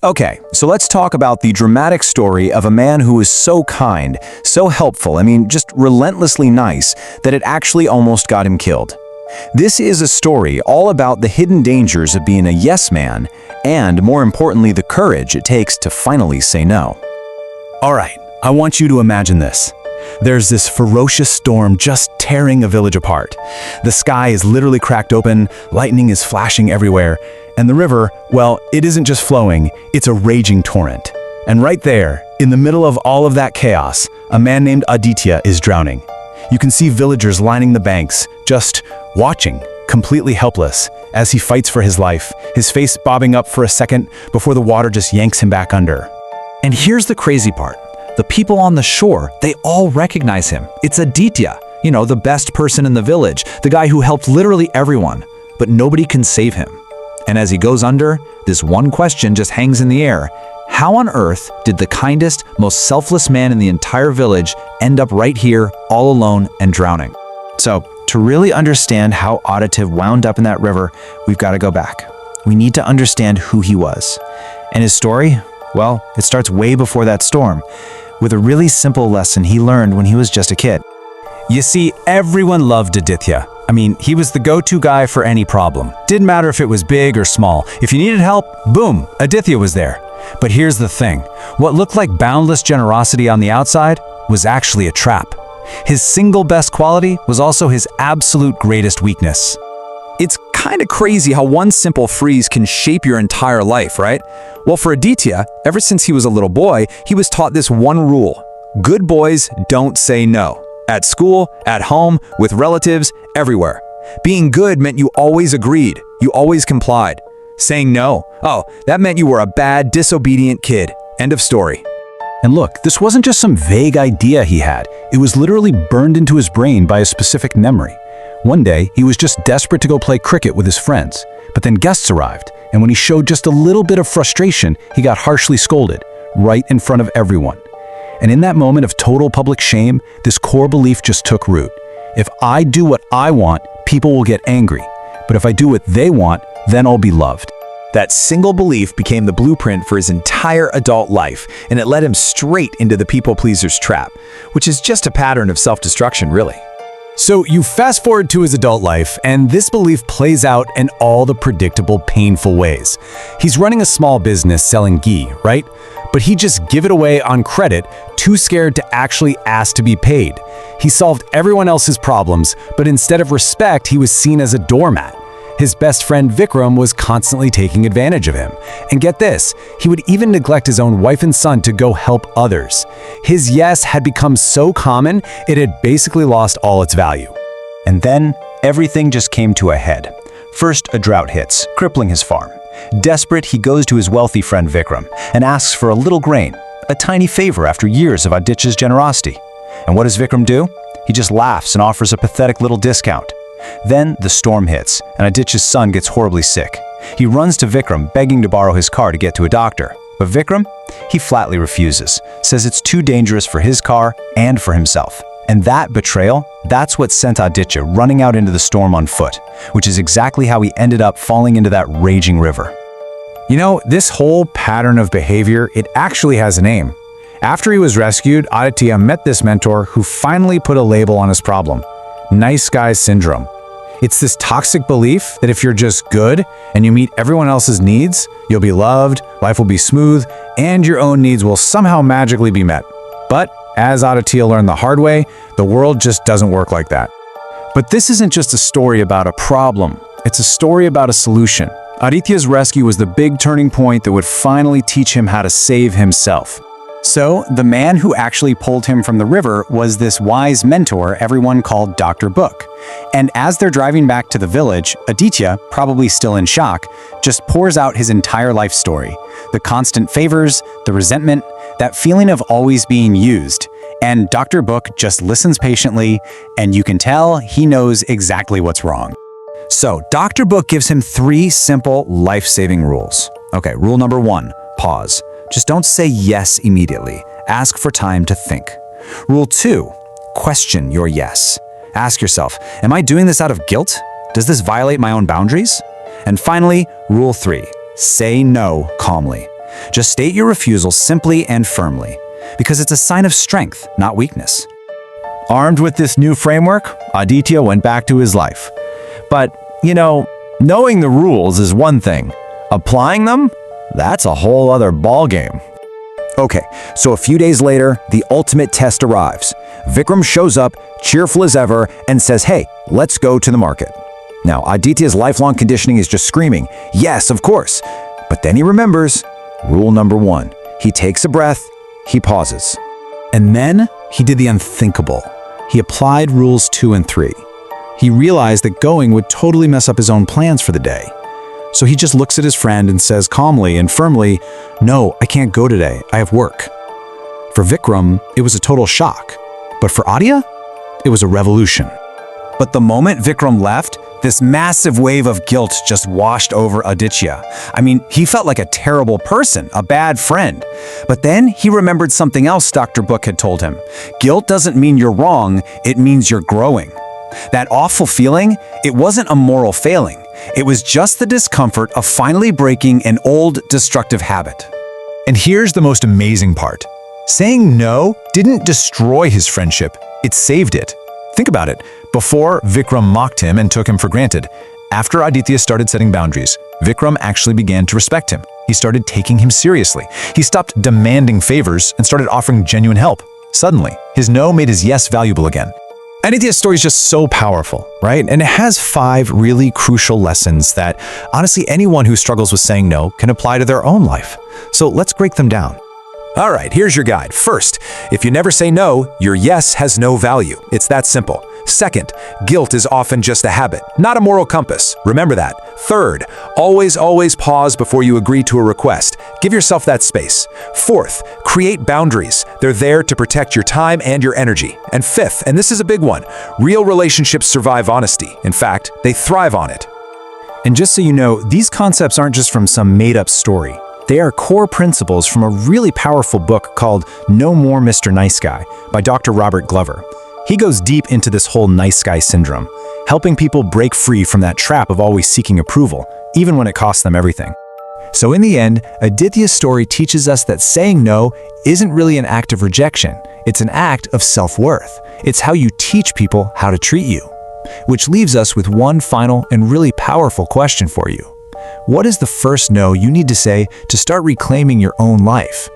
Okay, so let's talk about the dramatic story of a man who was so kind, so helpful, just relentlessly nice, that it actually almost got him killed. This is a story all about the hidden dangers of being a yes man, and more importantly, the courage it takes to finally say no. All right, I want you to imagine this. There's this ferocious storm just tearing a village apart. The sky is literally cracked open, lightning is flashing everywhere, and the river, well, it isn't just flowing, it's a raging torrent. And right there, in the middle of all of that chaos, a man named Aditya is drowning. You can see villagers lining the banks, just watching, completely helpless, as he fights for his life, his face bobbing up for a second before the water just yanks him back under. And here's the crazy part. The people on the shore, they all recognize him. It's Aditya, the best person in the village, the guy who helped literally everyone, but nobody can save him. And as he goes under, this one question just hangs in the air. How on earth did the kindest, most selfless man in the entire village end up right here, all alone and drowning? So, to really understand how Aditya wound up in that river, we've got to go back. We need to understand who he was. And his story, well, it starts way before that storm, with a really simple lesson he learned when he was just a kid. You see, everyone loved Aditya. He was the go-to guy for any problem. Didn't matter if it was big or small. If you needed help, boom, Aditya was there. But here's the thing. What looked like boundless generosity on the outside was actually a trap. His single best quality was also his absolute greatest weakness. It's kind of crazy how one simple phrase can shape your entire life, right? Well, for Aditya, ever since he was a little boy, he was taught this one rule. Good boys don't say no. At school, at home, with relatives, everywhere. Being good meant you always agreed. You always complied. Saying no, that meant you were a bad, disobedient kid. End of story. And look, this wasn't just some vague idea he had. It was literally burned into his brain by a specific memory. One day, he was just desperate to go play cricket with his friends. But then guests arrived, and when he showed just a little bit of frustration, he got harshly scolded, right in front of everyone. And in that moment of total public shame, this core belief just took root. If I do what I want, people will get angry. But if I do what they want, then I'll be loved. That single belief became the blueprint for his entire adult life, and it led him straight into the people pleaser's trap, which is just a pattern of self-destruction, really. So you fast forward to his adult life, and this belief plays out in all the predictable, painful ways. He's running a small business selling ghee, right? But he just give it away on credit, too scared to actually ask to be paid. He solved everyone else's problems, but instead of respect, he was seen as a doormat. His best friend Vikram was constantly taking advantage of him. And get this, he would even neglect his own wife and son to go help others. His yes had become so common, it had basically lost all its value. And then, everything just came to a head. First, a drought hits, crippling his farm. Desperate, he goes to his wealthy friend Vikram and asks for a little grain, a tiny favor after years of Aditya's generosity. And what does Vikram do? He just laughs and offers a pathetic little discount. Then the storm hits, and Aditya's son gets horribly sick. He runs to Vikram, begging to borrow his car to get to a doctor. But Vikram, he flatly refuses, says it's too dangerous for his car and for himself. And that betrayal, that's what sent Aditya running out into the storm on foot, which is exactly how he ended up falling into that raging river. This whole pattern of behavior, it actually has a name. After he was rescued, Aditya met this mentor who finally put a label on his problem: nice guy syndrome. It's this toxic belief that if you're just good and you meet everyone else's needs, you'll be loved, life will be smooth, and your own needs will somehow magically be met. But as Aditya learned the hard way, the world just doesn't work like that. But this isn't just a story about a problem. It's a story about a solution. Aditya's rescue was the big turning point that would finally teach him how to save himself. So, the man who actually pulled him from the river was this wise mentor everyone called Dr. Book. And as they're driving back to the village, Aditya, probably still in shock, just pours out his entire life story. The constant favors, the resentment, that feeling of always being used. And Dr. Book just listens patiently, and you can tell he knows exactly what's wrong. So, Dr. Book gives him 3 simple life-saving rules. Okay, rule number 1, pause. Just don't say yes immediately. Ask for time to think. Rule 2, question your yes. Ask yourself, am I doing this out of guilt? Does this violate my own boundaries? And finally, rule 3, say no calmly. Just state your refusal simply and firmly, because it's a sign of strength, not weakness. Armed with this new framework, Aditya went back to his life. But, knowing the rules is one thing. Applying them? That's a whole other ballgame. Okay, so a few days later, the ultimate test arrives. Vikram shows up, cheerful as ever, and says, hey, let's go to the market. Now, Aditya's lifelong conditioning is just screaming, yes, of course. But then he remembers rule number 1. He takes a breath, he pauses. And then he did the unthinkable. He applied rules 2 and 3. He realized that going would totally mess up his own plans for the day. So he just looks at his friend and says calmly and firmly, no, I can't go today, I have work. For Vikram, it was a total shock. But for Aditya, it was a revolution. But the moment Vikram left, this massive wave of guilt just washed over Aditya. I mean, he felt like a terrible person, a bad friend. But then he remembered something else Dr. Book had told him. Guilt doesn't mean you're wrong, it means you're growing. That awful feeling, it wasn't a moral failing. It was just the discomfort of finally breaking an old, destructive habit. And here's the most amazing part. Saying no didn't destroy his friendship, it saved it. Think about it. Before, Vikram mocked him and took him for granted. After Aditya started setting boundaries, Vikram actually began to respect him. He started taking him seriously. He stopped demanding favors and started offering genuine help. Suddenly, his no made his yes valuable again. Aditya's story is just so powerful, right? And it has 5 really crucial lessons that, honestly, anyone who struggles with saying no can apply to their own life. So let's break them down. All right, here's your guide. First, if you never say no, your yes has no value. It's that simple. Second, guilt is often just a habit, not a moral compass. Remember that. Third, always pause before you agree to a request. Give yourself that space. Fourth, create boundaries. They're there to protect your time and your energy. And fifth, and this is a big one, real relationships survive honesty. In fact, they thrive on it. And just so you know, these concepts aren't just from some made-up story. They are core principles from a really powerful book called No More Mr. Nice Guy by Dr. Robert Glover. He goes deep into this whole nice guy syndrome, helping people break free from that trap of always seeking approval, even when it costs them everything. So in the end, Aditya's story teaches us that saying no isn't really an act of rejection. It's an act of self-worth. It's how you teach people how to treat you. Which leaves us with one final and really powerful question for you. What is the first no you need to say to start reclaiming your own life?